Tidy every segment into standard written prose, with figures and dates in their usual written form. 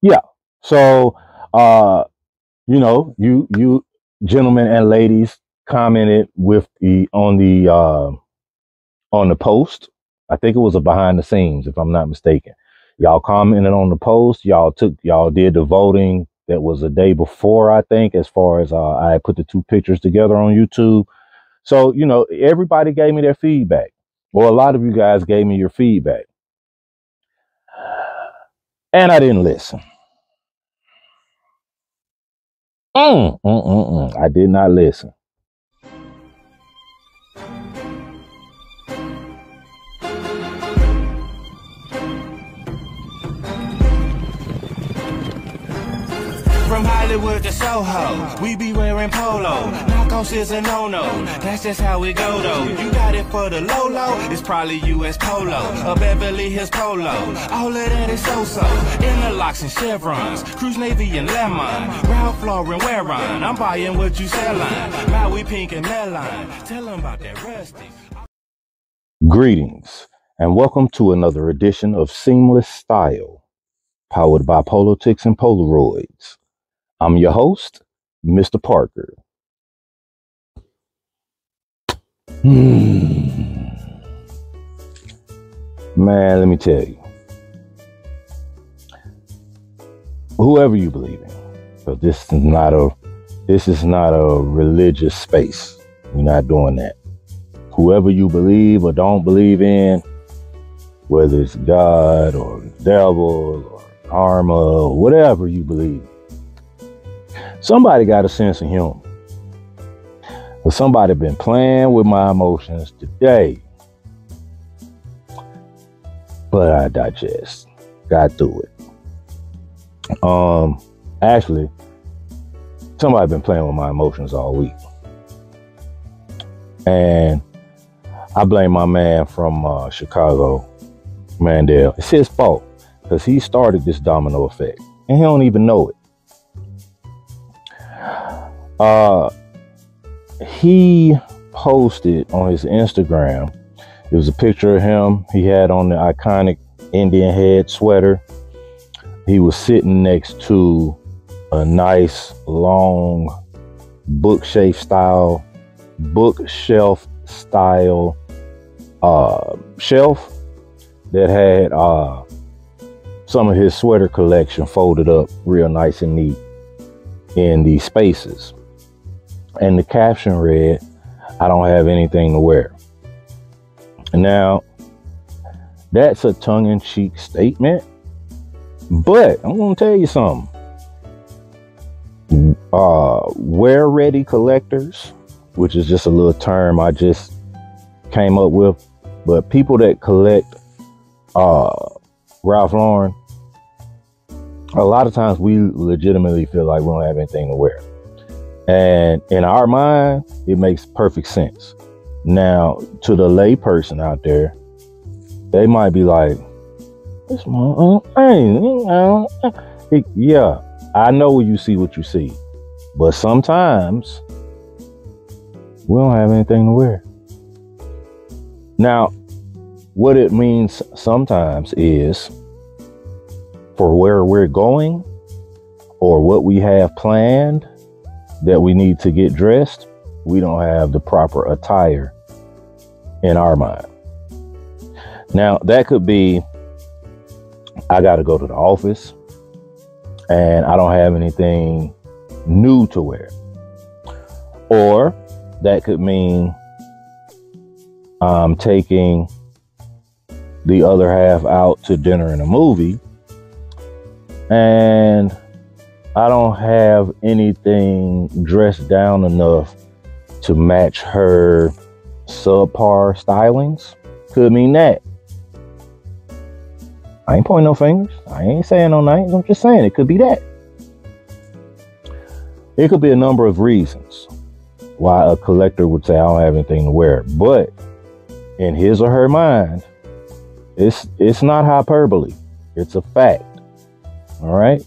Yeah. So, you gentlemen and ladies commented with the on the post. I think it was a behind the scenes, if I'm not mistaken. Y'all commented on the post. Y'all did the voting. That was a day before, I think, as far as I put the two pictures together on YouTube. So, everybody gave me their feedback. Or a lot of you guys gave me your feedback. And I didn't listen. I did not listen. From Hollywood to Soho, we be wearing polo. Knockoffs is a no-no, that's just how it go though. You got it for the low-low, it's probably US Polo, a Beverly Hills Polo. All of that is so-so, interlocks and chevrons, Cruise Navy and Lemon, Ralph Lauren wearing. I'm buying what you sellin', Maui pink and melon. Tell them about that rusty. Greetings, and welcome to another edition of Seamless Style, powered by Politics and Polaroids. I'm your host, Mr. Parker. Man, let me tell you. Whoever you believe in, but this is not a religious space. We're not doing that. Whoever you believe or don't believe in, whether it's God or the devil or karma or whatever you believe, somebody got a sense of humor. Or somebody been playing with my emotions today. But I digest. Got through it. Actually, somebody been playing with my emotions all week. And I blame my man from Chicago, Mandel. It's his fault. Because he started this domino effect. And he don't even know it. He posted on his Instagram, it was a picture of him. He had on the iconic Indian head sweater. He was sitting next to a nice long bookshelf style shelf that had some of his sweater collection folded up real nice and neat in these spaces. And the caption read, "I don't have anything to wear." Now, that's a tongue-in-cheek statement, but I'm going to tell you something. Wear-ready collectors, which is just a little term I just came up with, but people that collect Ralph Lauren, a lot of times we legitimately feel like we don't have anything to wear. And in our mind, it makes perfect sense. Now, to the lay person out there, they might be like, yeah, I know you see what you see. But sometimes we don't have anything to wear. Now, what it means sometimes is for where we're going or what we have planned that we need to get dressed, we don't have the proper attire in our mind. Now, that could be, I got to go to the office and I don't have anything new to wear. Or that could mean I'm taking the other half out to dinner and a movie and I don't have anything dressed down enough to match her subpar stylings. Could mean that. I ain't pointing no fingers. I ain't saying no names. I'm just saying it could be that. It could be a number of reasons why a collector would say I don't have anything to wear. But in his or her mind, it's not hyperbole. It's a fact. All right.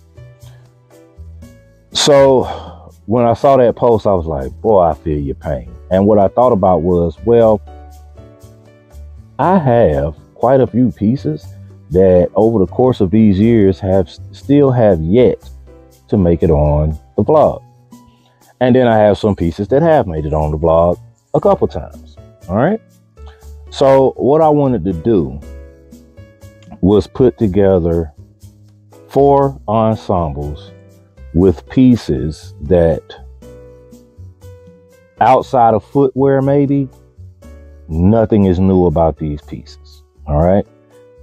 So when I saw that post, I was like, boy, I feel your pain. And what I thought about was, well, I have quite a few pieces that over the course of these years still have yet to make it on the blog. And then I have some pieces that have made it on the blog a couple times. All right. So what I wanted to do was put together 4 ensembles with pieces that, outside of footwear, maybe nothing is new about these pieces. All right.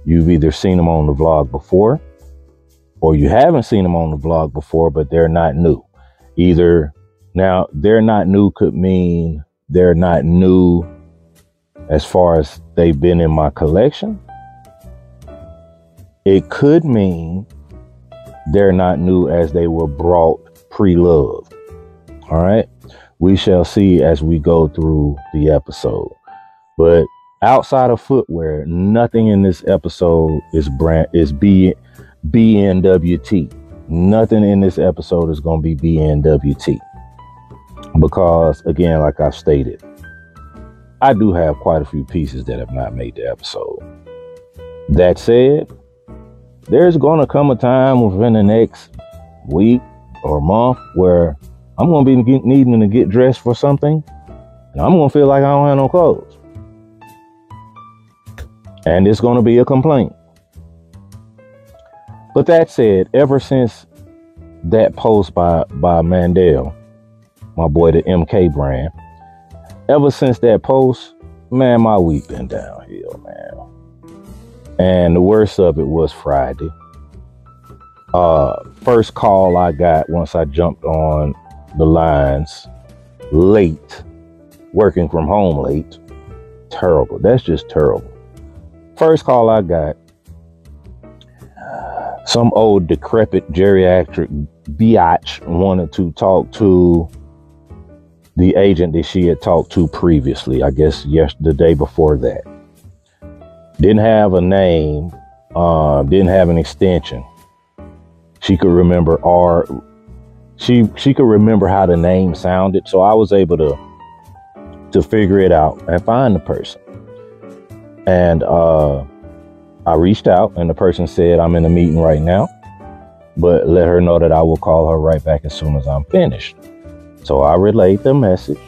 You've either seen them on the vlog before, or you haven't seen them on the vlog before, but they're not new. Now, they're not new could mean they're not new as far as they've been in my collection. It could mean they're not new as they were brought pre-loved. All right. We shall see as we go through the episode. But outside of footwear, nothing in this episode is BNWT. Nothing in this episode is going to be BNWT. Because, again, like I've stated, I do have quite a few pieces that have not made the episode. That said, there's going to come a time within the next week or month where I'm going to be needing to get dressed for something, and I'm going to feel like I don't have no clothes. And it's going to be a complaint. But that said, ever since that post by Mandel, my boy, the MK brand, ever since that post, man, my week been downhill, man. And the worst of it was Friday. First call I got once I jumped on the lines late, working from home late. Terrible. That's just terrible. First call I got, some old decrepit geriatric biatch wanted to talk to the agent that she had talked to previously, I guess the day before that. Didn't have a name, didn't have an extension. She could remember she could remember how the name sounded, so I was able to figure it out and find the person. And I reached out, and the person said, I'm in a meeting right now, but let her know that I will call her right back as soon as I'm finished. So I relayed the message,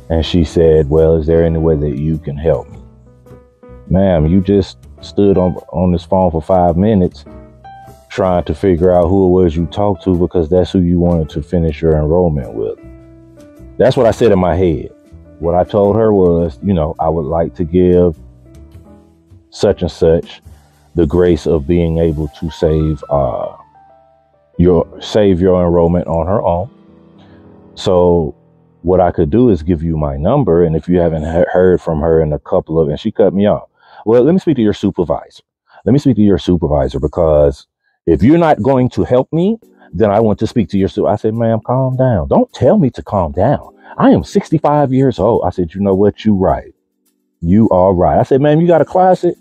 and she said, well, is there any way that you can help me? Ma'am, you just stood on this phone for 5 minutes trying to figure out who it was you talked to, because that's who you wanted to finish your enrollment with. That's what I said in my head. What I told her was, I would like to give such and such the grace of being able to save your enrollment on her own. So what I could do is give you my number, and if you haven't heard from her in and she cut me off. Well, let me speak to your supervisor. Let me speak to your supervisor, because if you're not going to help me, then I want to speak to your supervisor. I said, ma'am, calm down. Don't tell me to calm down. I am 65 years old. I said, you know what? You right. You are right. I said, ma'am, you got a closet?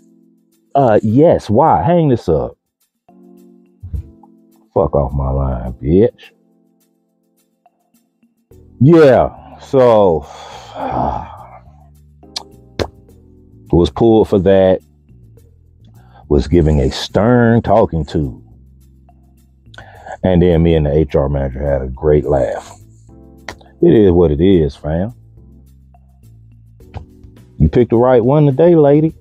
Yes. Why? Hang this up. Fuck off my line, bitch. Yeah. So was pulled for that. Was giving a stern talking to. And then me and the HR manager had a great laugh. It is what it is, fam. You picked the right one today, lady.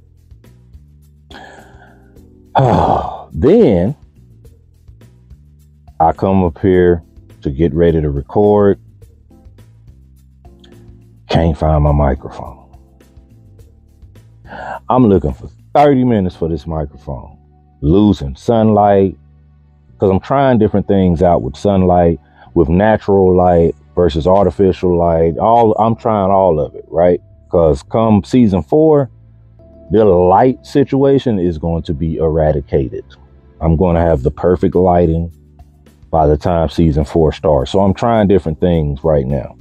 Then I come up here to get ready to record. Can't find my microphone. I'm looking for 30 minutes for this microphone. Losing sunlight, because I'm trying different things out with sunlight, with natural light versus artificial light. I'm trying all of it, right? Because come season 4, the light situation is going to be eradicated. I'm going to have the perfect lighting by the time season 4 starts. So I'm trying different things right now.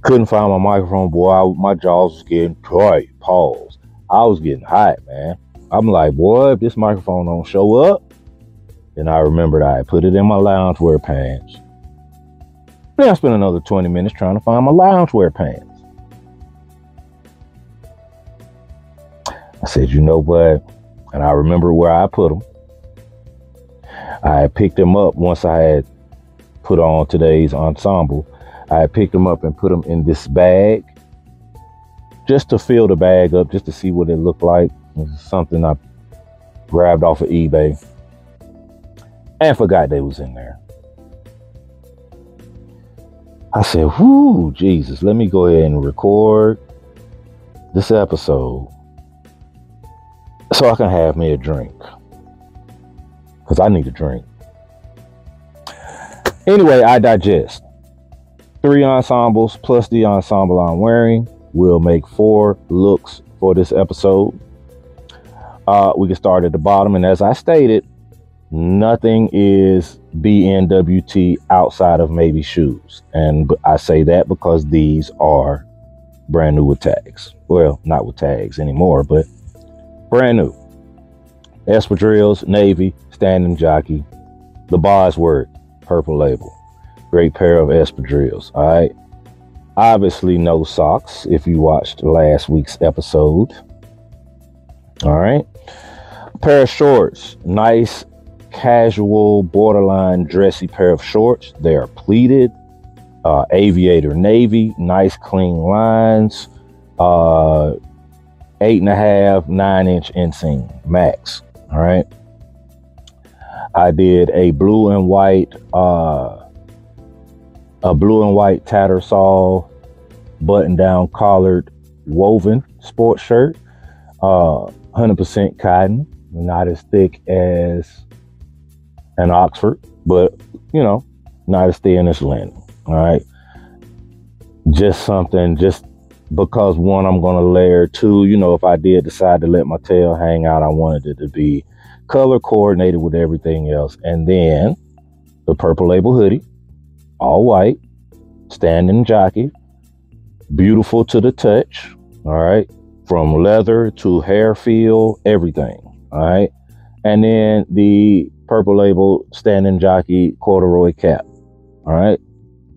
Couldn't find my microphone, boy. My jaws was getting tight. Pause. I was getting hot, man. I'm like, boy, if this microphone don't show up. Then I remembered I put it in my loungewear pants. Then I spent another 20 minutes trying to find my loungewear pants. I said, you know what? And I remember where I put them. I had picked them up once I had put on today's ensemble. I had picked them up and put them in this bag just to fill the bag up, just to see what it looked like. It was something I grabbed off of eBay and forgot they was in there. I said, whoo, Jesus, let me go ahead and record this episode so I can have me a drink, because I need a drink. Anyway, I digest. 3 ensembles plus the ensemble I'm wearing will make 4 looks for this episode. We can start at the bottom, and as I stated, nothing is BNWT outside of maybe shoes. And I say that because these are brand new with tags. Well, not with tags anymore, but brand new. Espadrilles, Navy, Standing Jockey, the Bosworth, Purple Label. Great pair of espadrilles. All right. Obviously no socks if you watched last week's episode. All right. Pair of shorts. Nice, casual, borderline dressy pair of shorts. They are pleated. Aviator Navy. Nice clean lines. 8.5, 9-inch inseam max. All right. I did a blue and white Tattersall button-down collared woven sports shirt. 100% cotton, not as thick as an Oxford, but you know, not as thin as linen. All right. Just something, just because one, I'm going to layer. 2, you know, if I did decide to let my tail hang out, I wanted it to be color coordinated with everything else. And then the Purple Label hoodie, all white, Standing Jockey, beautiful to the touch. All right. From leather to hair feel, everything. All right. And then the Purple Label Standing Jockey corduroy cap. All right.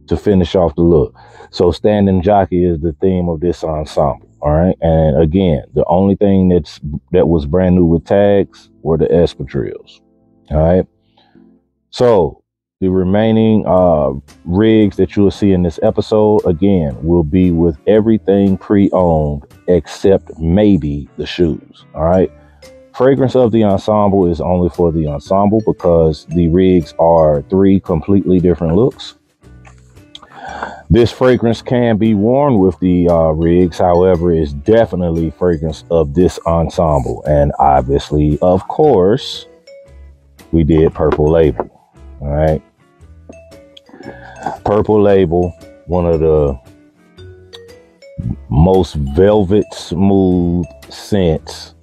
To finish off the look. So Standing Jockey is the theme of this ensemble. All right. And again, the only thing that was brand new with tags were the espadrilles. All right. So the remaining rigs that you will see in this episode, again, will be with everything pre-owned except maybe the shoes. All right. Fragrance of the ensemble is only for the ensemble because the rigs are 3 completely different looks. This fragrance can be worn with the rigs. However, it's definitely fragrance of this ensemble. And obviously, of course, we did Purple Label. All right. Purple Label, one of the most velvet smooth scents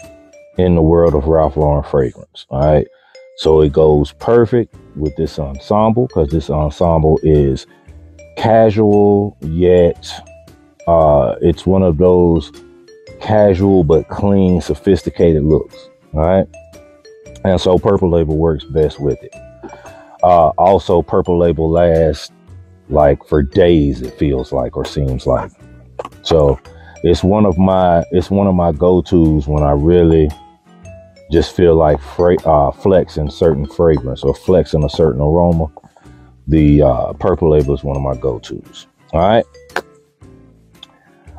in the world of Ralph Lauren fragrance. All right. So it goes perfect with this ensemble because this ensemble is casual, yet it's one of those casual but clean, sophisticated looks. All right. And so Purple Label works best with it. Also, Purple Label lasts like for days, it feels like, or seems like. So it's one of my go-tos when I really just feel like flexing certain fragrance or flexing a certain aroma. The Purple Label is one of my go-tos. All right.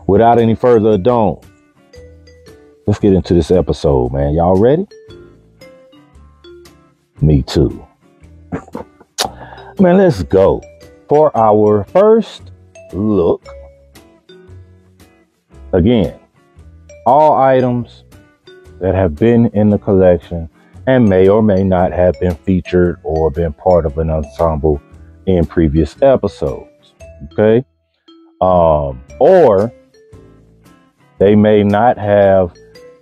Without any further ado, let's get into this episode, man. Y'all ready? Me too. Man, let's go. For our first look, again, all items that have been in the collection and may or may not have been featured or been part of an ensemble in previous episodes. Okay. Or they may not have,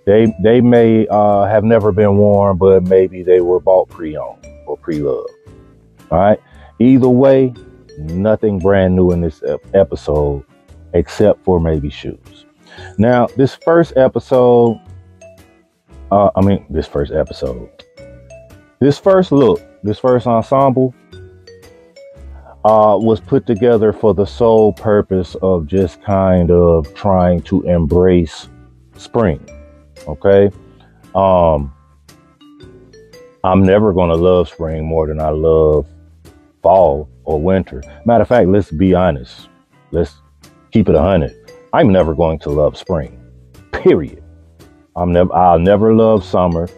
they may have never been worn, but maybe they were bought pre-owned or pre-loved. All right. Either way, nothing brand new in this episode except for maybe shoes. Now, this first look, this first ensemble was put together for the sole purpose of just kind of trying to embrace spring. Okay. I'm never going to love spring more than I love fall or winter. Matter of fact, let's be honest. Let's keep it 100. I'm never going to love spring, period. I'll never love summer.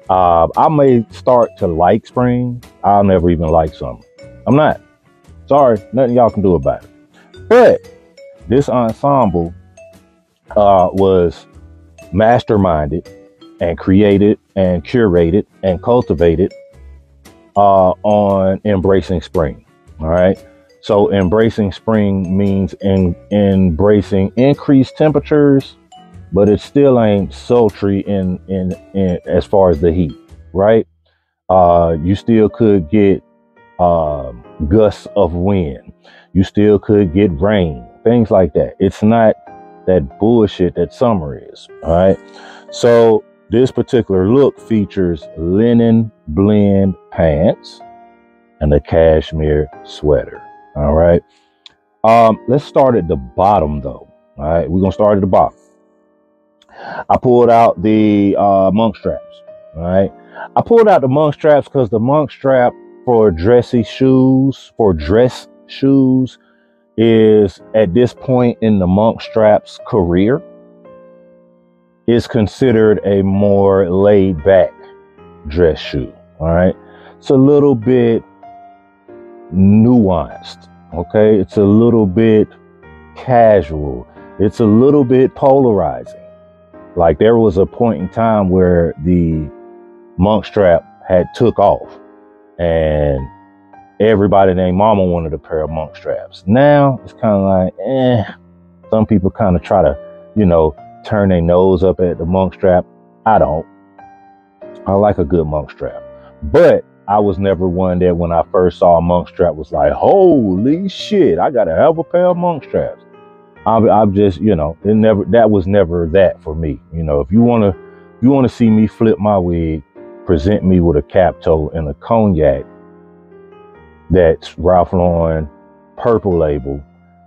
I may start to like spring. I'll never even like summer. I'm not. Sorry, nothing y'all can do about it. But this ensemble was masterminded and created and curated and cultivated on embracing spring. All right. So embracing spring means embracing increased temperatures, but it still ain't sultry in as far as the heat, right? You still could get gusts of wind. You still could get rain, things like that. It's not that bullshit that summer is. All right. So this particular look features linen blend pants and a cashmere sweater. All right. Let's start at the bottom though. All right. We're going to start at the bottom. I pulled out the monk straps. All right. I pulled out the monk straps because the monk strap for dressy shoes, for dress shoes, is at this point in the monk strap's career, is considered a more laid back dress shoe. All right. It's a little bit nuanced. Okay. It's a little bit casual. It's a little bit polarizing. Like there was a point in time where the monk strap had took off and everybody named mama wanted a pair of monk straps. Now it's kind of like, some people kind of try to, turn their nose up at the monk strap. I don't. I like a good monk strap. But I was never one that when I first saw a monk strap was like, holy shit, I gotta have a pair of monk straps. I'm just, that was never that for me. If you want to see me flip my wig, present me with a cap toe and a cognac that's Ralph Lauren purple label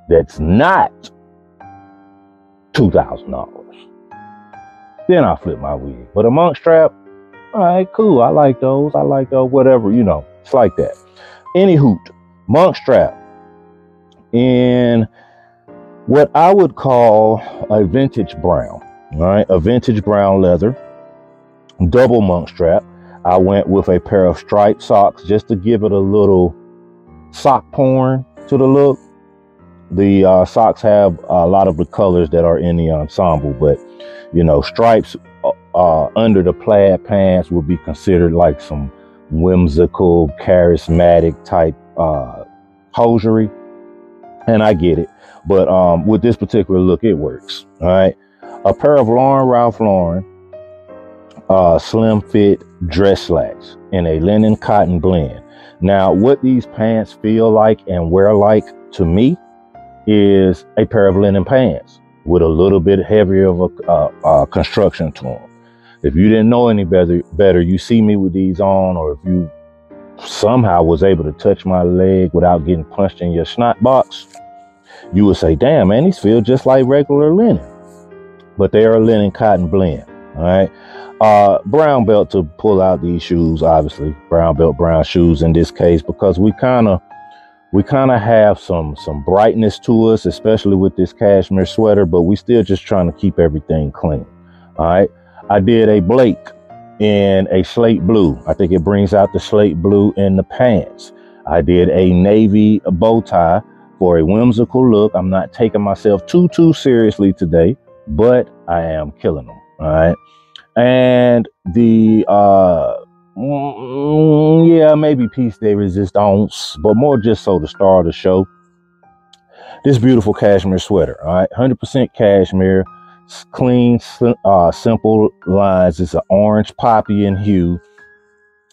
that's not $2,000. Then I'll flip my wig. But a monk strap, all right, cool. I like those, whatever, it's like that. Any hoot, monk strap in what I would call a vintage brown, all right, a vintage brown leather, double monk strap. I went with a pair of striped socks just to give it a little sock porn to the look. The socks have a lot of the colors that are in the ensemble, but stripes under the plaid pants would be considered like some whimsical, charismatic type hosiery, and I get it. But with this particular look, it works. All right. A pair of Ralph Lauren slim fit dress slacks in a linen cotton blend. Now, what these pants feel like and wear like to me is a pair of linen pants with a little bit heavier of a construction to them. If you didn't know any better, you see me with these on, or if you somehow was able to touch my leg without getting punched in your snot box, you would say, damn, man, these feel just like regular linen. But they are a linen cotton blend. All right. Brown belt to pull out these shoes, obviously. Brown belt, brown shoes in this case, because we kind of have some brightness to us, especially with this cashmere sweater, but we still just trying to keep everything clean. All right. I did a Blake in a slate blue. I think it brings out the slate blue in the pants. I did a navy bow tie for a whimsical look. I'm not taking myself too seriously today, but I am killing them. All right. And the, maybe piece de resistance, but more just so to start the show. This beautiful cashmere sweater. All right. 100% cashmere, clean, simple lines. It's an orange poppy in hue,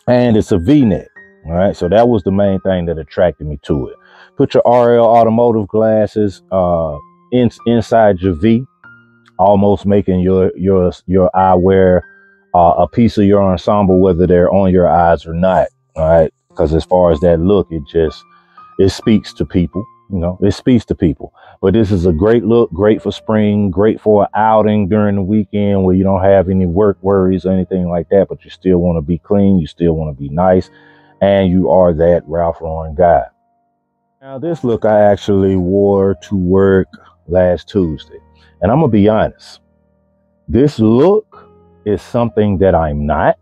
and it's a V-neck. All right. So that was the main thing that attracted me to it. Put your RL automotive glasses inside your V, almost making your eyewear a piece of your ensemble, whether they're on your eyes or not. All right. Because as far as that look, it speaks to people. you know, it speaks to people. But this is a great look, great for spring, great for an outing during the weekend where you don't have any work worries or anything like that, but you still want to be clean, you still want to be nice, and you are that Ralph Lauren guy. Now, this look I actually wore to work last Tuesday, and I'm gonna be honest, this look is something that I'm not.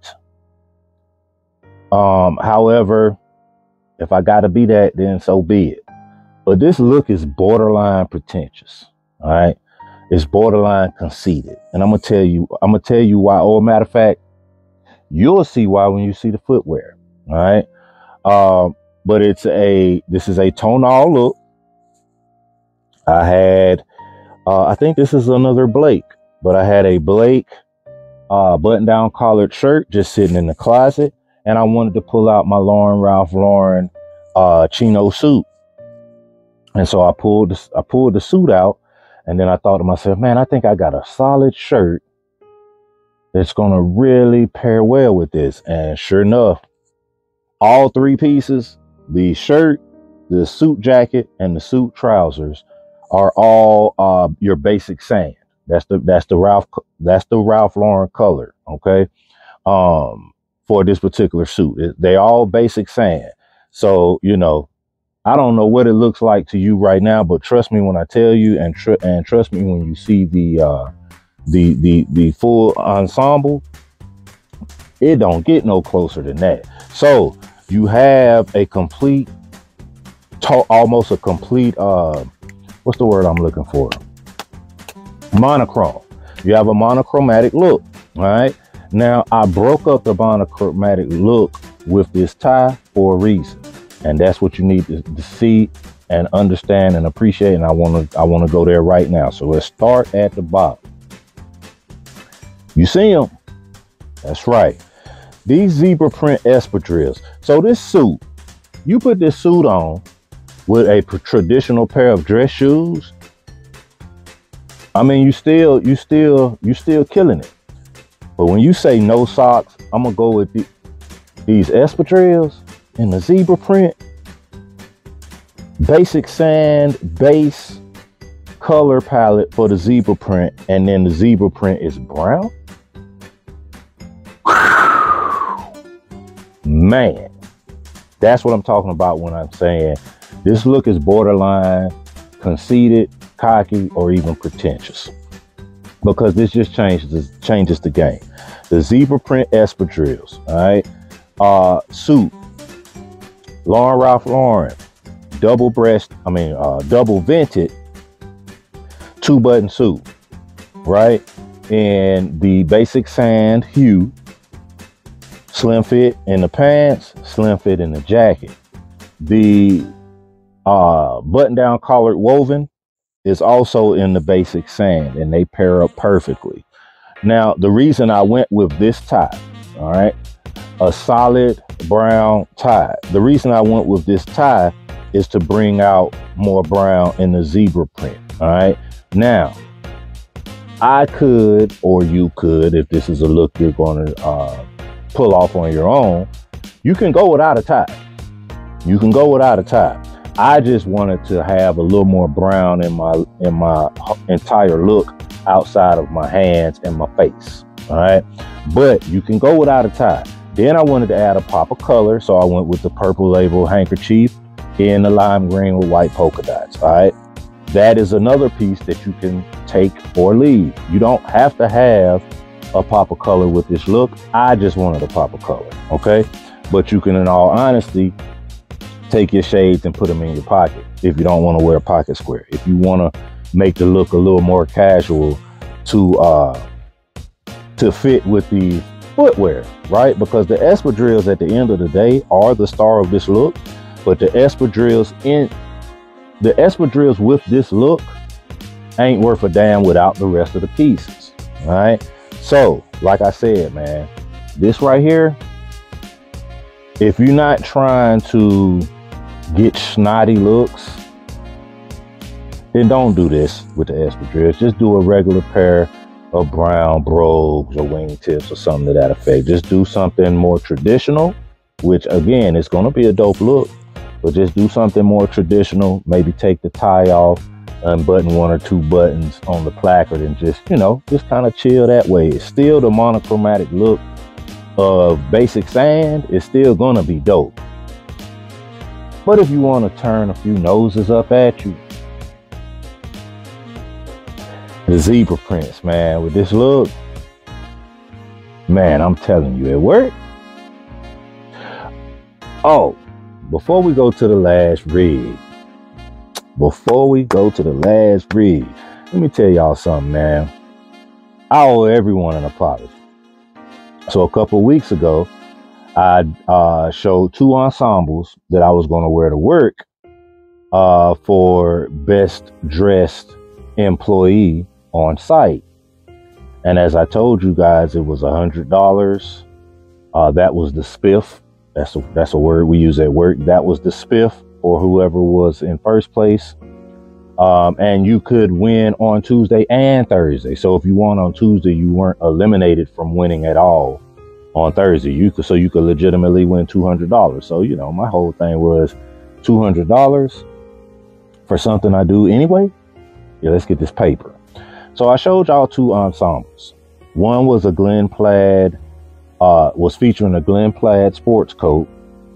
However, if I gotta be that, then so be it. But this look is borderline pretentious. All right, it's borderline conceited, and I'm gonna tell you why. Or matter of fact, you'll see why when you see the footwear. All right, but this is a tonal look. I had, I think this is another Blake, but I had a Blake button-down collared shirt just sitting in the closet, and I wanted to pull out my Ralph Lauren chino suit. And so I pulled the suit out, and then I thought to myself, man, I think I got a solid shirt that's gonna really pair well with this. And sure enough, all three pieces, the shirt, the suit jacket, and the suit trousers, are all your basic sand. That's the Ralph Lauren color, okay? For this particular suit, they all basic sand. So, you know, I don't know what it looks like to you right now, but trust me when I tell you, and trust me when you see the full ensemble, it don't get no closer than that. So you have a complete, almost a complete, what's the word I'm looking for? Monochrome. You have a monochromatic look. All right. Now I broke up the monochromatic look with this tie for a reason. And that's what you need to see and understand and appreciate. And I want to go there right now. So let's start at the bottom. You see them? That's right. These zebra print espadrilles. So this suit, you put this suit on with a traditional pair of dress shoes. I mean, you still killing it. But when you say no socks, I'm gonna go with these espadrilles in the zebra print, basic sand base color palette for the zebra print, and then the zebra print is brown. Man, that's what I'm talking about when I'm saying this look is borderline conceited, cocky, or even pretentious, because this just changes the game. The zebra print espadrilles, all right, suit, Ralph Lauren, double vented 2-button suit, right? In the basic sand hue, slim fit in the pants, slim fit in the jacket. The button-down collared woven is also in the basic sand, and they pair up perfectly. Now, the reason I went with this tie, all right, a solid brown tie. The reason I went with this tie is to bring out more brown in the zebra print, all right? Now, I could, or you could, if this is a look you're going to pull off on your own, you can go without a tie. You can go without a tie. I just wanted to have a little more brown in my entire look outside of my hands and my face, all right? But you can go without a tie. Then I wanted to add a pop of color, so I went with the Purple Label handkerchief in the lime green with white polka dots, all right? That is another piece that you can take or leave. You don't have to have a pop of color with this look. I just wanted a pop of color, okay? But you can, in all honesty, take your shades and put them in your pocket if you don't want to wear a pocket square. If you want to make the look a little more casual to fit with the footwear, right? Because the espadrilles at the end of the day are the star of this look, but the espadrilles with this look ain't worth a damn without the rest of the pieces, all right? So, like I said, man, this right here, if you're not trying to get snotty looks, then don't do this with the espadrilles. Just do a regular pair of brown brogues or wingtips or something to that effect. Just do something more traditional, which again is going to be a dope look, but just do something more traditional. Maybe take the tie off, unbutton 1 or 2 buttons on the placard, and just, you know, just kind of chill that way. It's still the monochromatic look of basic sand. It's still gonna be dope. But if you want to turn a few noses up at you, the zebra prints, man, with this look, man, I'm telling you, it worked. Oh, before we go to the last rig, let me tell y'all something, man. I owe everyone an apology. So a couple of weeks ago, I showed 2 ensembles that I was going to wear to work for best dressed employee on site. And as I told you guys, it was $100. That was the spiff. That's a word we use at work. That was the spiff for whoever was in first place. And you could win on Tuesday and Thursday. So if you won on Tuesday, you weren't eliminated from winning at all on Thursday. You could legitimately win $200. So, you know, my whole thing was $200 for something I do anyway. Yeah, let's get this paper. So I showed y'all 2 ensembles. One was a Glen Plaid, was featuring a Glen Plaid sports coat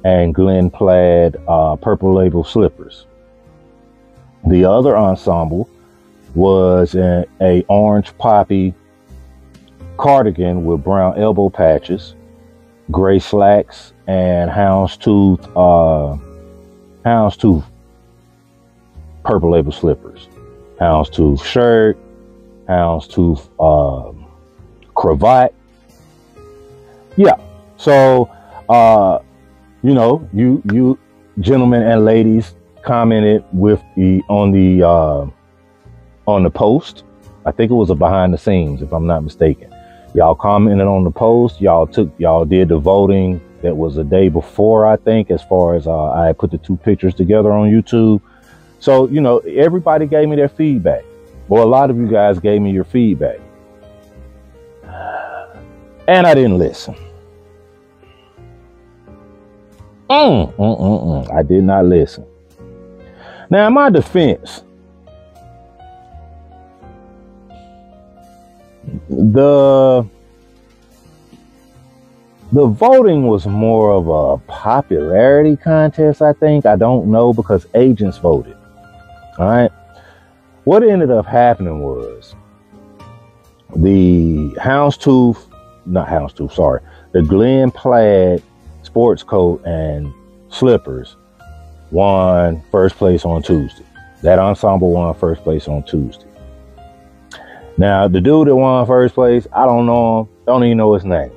and Glen Plaid Purple Label slippers. The other ensemble was a orange poppy cardigan with brown elbow patches, gray slacks, and houndstooth Purple Label slippers. Houndstooth shirt, houndstooth cravat. Yeah. So you know, you gentlemen and ladies commented with on the post. I think it was a behind the scenes, if I'm not mistaken. Y'all commented on the post. Y'all did the voting. That was a day before, I think, as far as I put the 2 pictures together on YouTube. So, you know, everybody gave me their feedback. Well, a lot of you guys gave me your feedback. And I didn't listen. I did not listen. Now, in my defense, the voting was more of a popularity contest, I think. I don't know, because agents voted. All right. What ended up happening was the the Glen Plaid sports coat and slippers won first place on Tuesday. That ensemble won first place on Tuesday. Now, the dude that won first place, I don't know him, don't even know his name.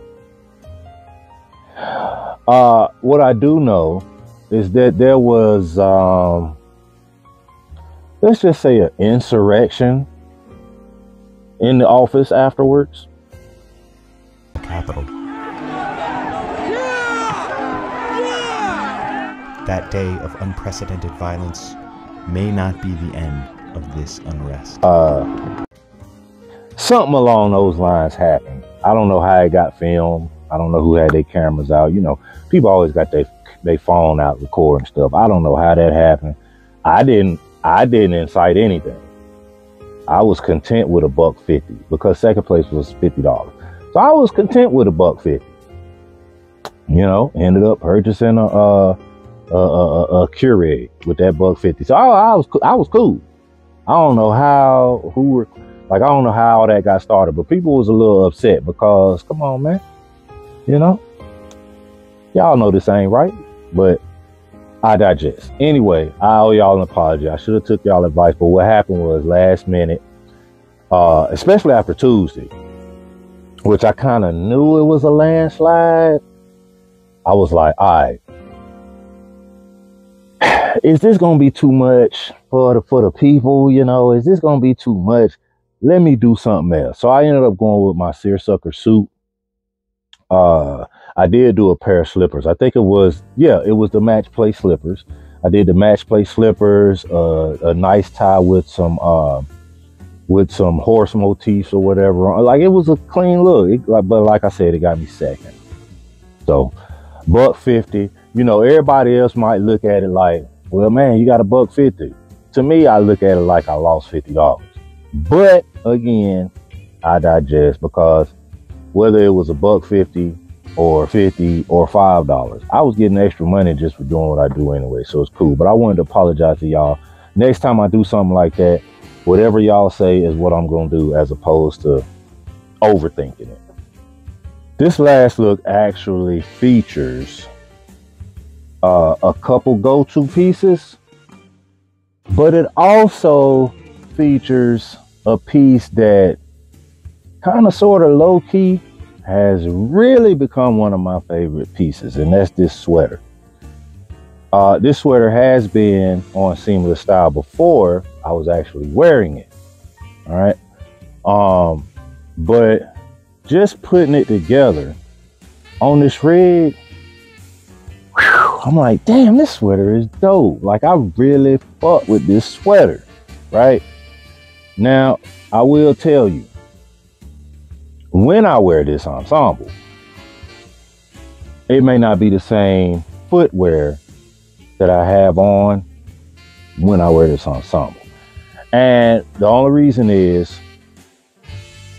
What I do know is that there was, let's just say, an insurrection in the office afterwards. Capitol. That day of unprecedented violence may not be the end of this unrest. Something along those lines happened. I don't know how it got filmed. I don't know who had their cameras out. You know, people always got their phone out recording stuff. I don't know how that happened. I didn't incite anything. I was content with $1.50 because second place was $50. So I was content with $1.50. You know, ended up purchasing a Keurig with that $1.50. So I was cool. I don't know how I don't know how all that got started, but people was a little upset because, come on, man, you know, y'all know this ain't right, but I digest. Anyway, I owe y'all an apology. I should have took y'all advice, but what happened was last minute, especially after Tuesday, which I kind of knew it was a landslide. I was like, all right, is this going to be too much for the people? You know, is this going to be too much? Let me do something else. So I ended up going with my seersucker suit. I did do a pair of slippers. I think it was the match play slippers. I did the match play slippers, a nice tie with some horse motifs or whatever. Like, it was a clean look. But like I said, it got me second. So $1.50. you know, everybody else might look at it like, well, man, you got $1.50. To me, I look at it like I lost $50. But again, I digest, because whether it was $1.50 or $50 or $5, I was getting extra money just for doing what I do anyway. So it's cool. But I wanted to apologize to y'all. Next time I do something like that, whatever y'all say is what I'm going to do, as opposed to overthinking it. This last look actually features a couple go-to pieces, but it also features a piece that kind of sort of low-key has really become one of my favorite pieces, and that's this sweater. This sweater has been on Seamless Style before I was actually wearing it. All right. But just putting it together on this rig, I'm like, damn, this sweater is dope. Like, I really fuck with this sweater, right? Now, I will tell you, when I wear this ensemble, it may not be the same footwear that I have on when I wear this ensemble. And the only reason is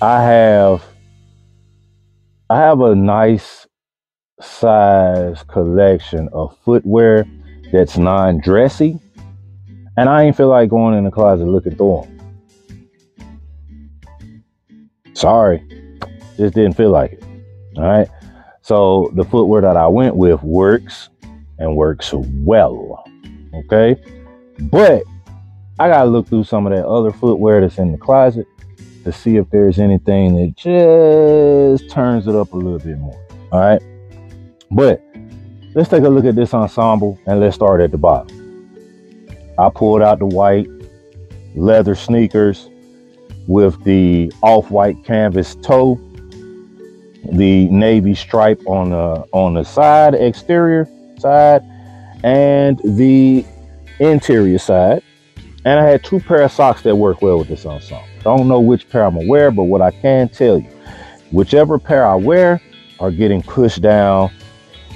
I have a nice size collection of footwear that's non-dressy, and I ain't feel like going in the closet looking through them. Sorry, just didn't feel like it. All right, so the footwear that I went with works, and works well. Okay, but I gotta look through some of that other footwear that's in the closet to see if there's anything that just turns it up a little bit more. All right, but let's take a look at this ensemble, and let's start at the bottom. I pulled out the white leather sneakers with the off-white canvas toe, the navy stripe on the side, exterior side, and the interior side. And I had 2 pair of socks that work well with this ensemble. Don't know which pair I'm gonna wear, but what I can tell you, whichever pair I wear are getting pushed down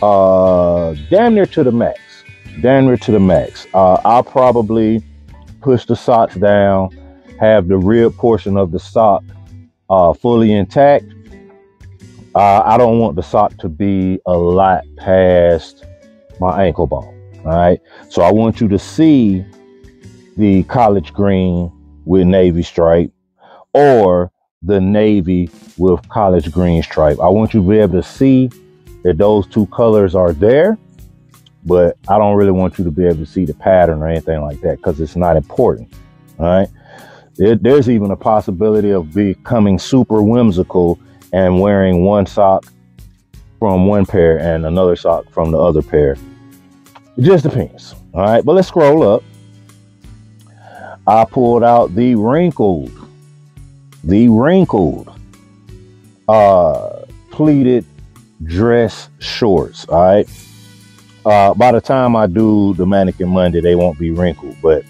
damn near to the max. Damn near to the max. I'll probably push the socks down, have the rib portion of the sock fully intact. I don't want the sock to be a lot past my ankle bone. All right, so I want you to see the college green with navy stripe, or the navy with college green stripe. I want you to be able to see that those 2 colors are there, but I don't really want you to be able to see the pattern or anything like that, because it's not important. All right, there's even a possibility of becoming super whimsical and wearing one sock from one pair and another sock from the other pair. It just depends. All right, but let's scroll up. I pulled out the wrinkled pleated dress shorts. All right, by the time I do the Mannequin Monday, they won't be wrinkled, but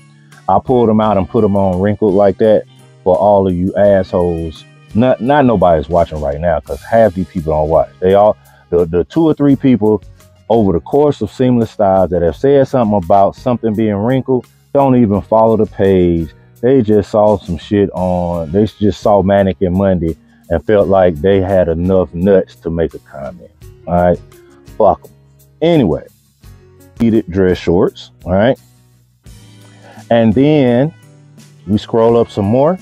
I pulled them out and put them on wrinkled like that for all of you assholes. Not nobody's watching right now, because half these people don't watch. They all, the 2 or 3 people over the course of Seamless Styles that have said something about something being wrinkled, don't even follow the page. They just saw some shit on, they just saw Mannequin Monday and felt like they had enough nuts to make a comment. All right, fuck them. Anyway, pleated dress shorts. All right, and then we scroll up some more,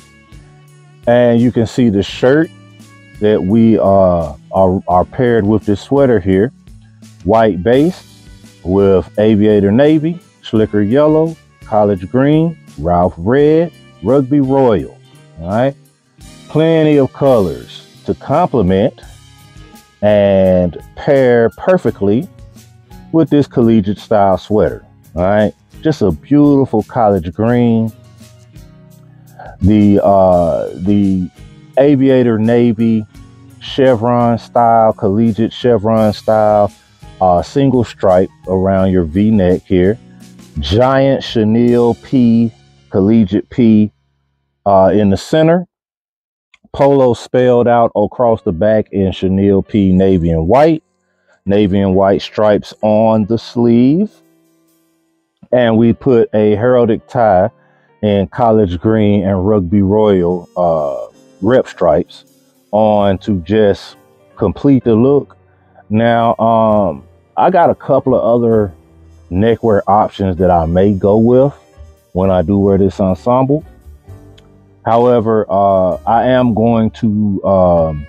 and you can see the shirt that we are paired with this sweater here. White base with aviator navy, slicker yellow, college green, Ralph red, rugby royal. All right, plenty of colors to complement and pair perfectly with this collegiate style sweater. All right, just a beautiful college green. The aviator navy chevron style, collegiate chevron style, single stripe around your V-neck here. Giant chenille P, collegiate P in the center. Polo spelled out across the back in chenille P, navy and white. navy and white stripes on the sleeve. And we put a heraldic tie in college green and rugby royal rep stripes on to just complete the look. Now, I got a couple of other neckwear options that I may go with when I do wear this ensemble. However, I am going to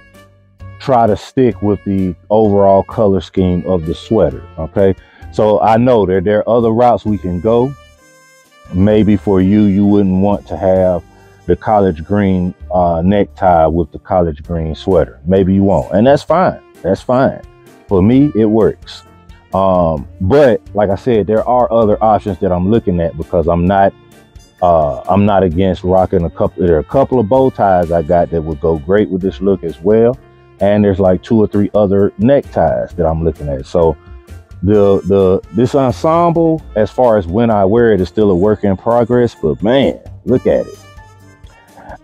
try to stick with the overall color scheme of the sweater. Okay, so I know that there are other routes we can go. Maybe for you wouldn't want to have the college green necktie with the college green sweater. Maybe you won't, and that's fine. That's fine. For me, it works. But like I said, there are other options that I'm looking at, because I'm not against rocking a couple. There are a couple of bow ties I got that would go great with this look as well. And there's like 2 or 3 other neckties that I'm looking at. So this ensemble, as far as when I wear it, is still a work in progress, but man, look at it.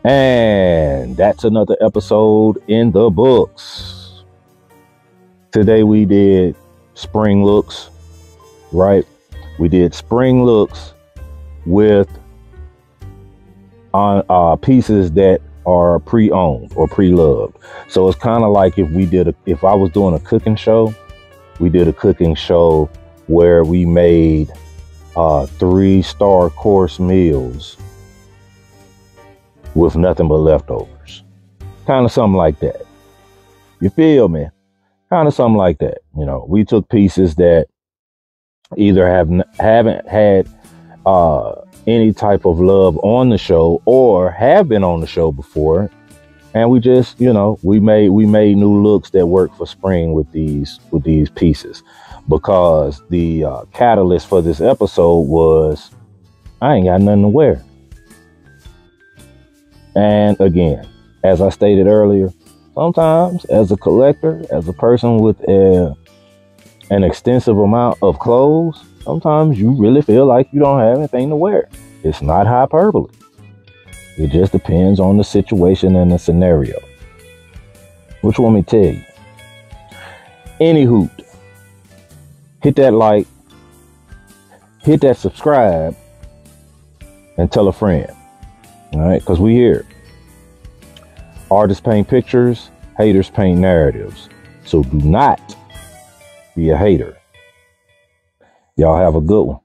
And that's another episode in the books. Today we did spring looks, right? We did spring looks with pieces that are pre-owned or pre-loved. So it's kind of like if I was doing a cooking show, we did a cooking show where we made 3-star course meals with nothing but leftovers. Kind of something like that. You feel me? Kind of something like that. You know, we took pieces that either haven't had any type of love on the show or have been on the show before, and we just, you know, we made new looks that work for spring with these pieces, because the catalyst for this episode was I ain't got nothing to wear. And again, as I stated earlier, sometimes as a collector, as a person with an extensive amount of clothes, sometimes you really feel like you don't have anything to wear. It's not hyperbole. It just depends on the situation and the scenario. What you want me to tell you? Anywho, hit that like, hit that subscribe, and tell a friend. All right, because we here. Artists paint pictures, haters paint narratives. So do not be a hater. Y'all have a good one.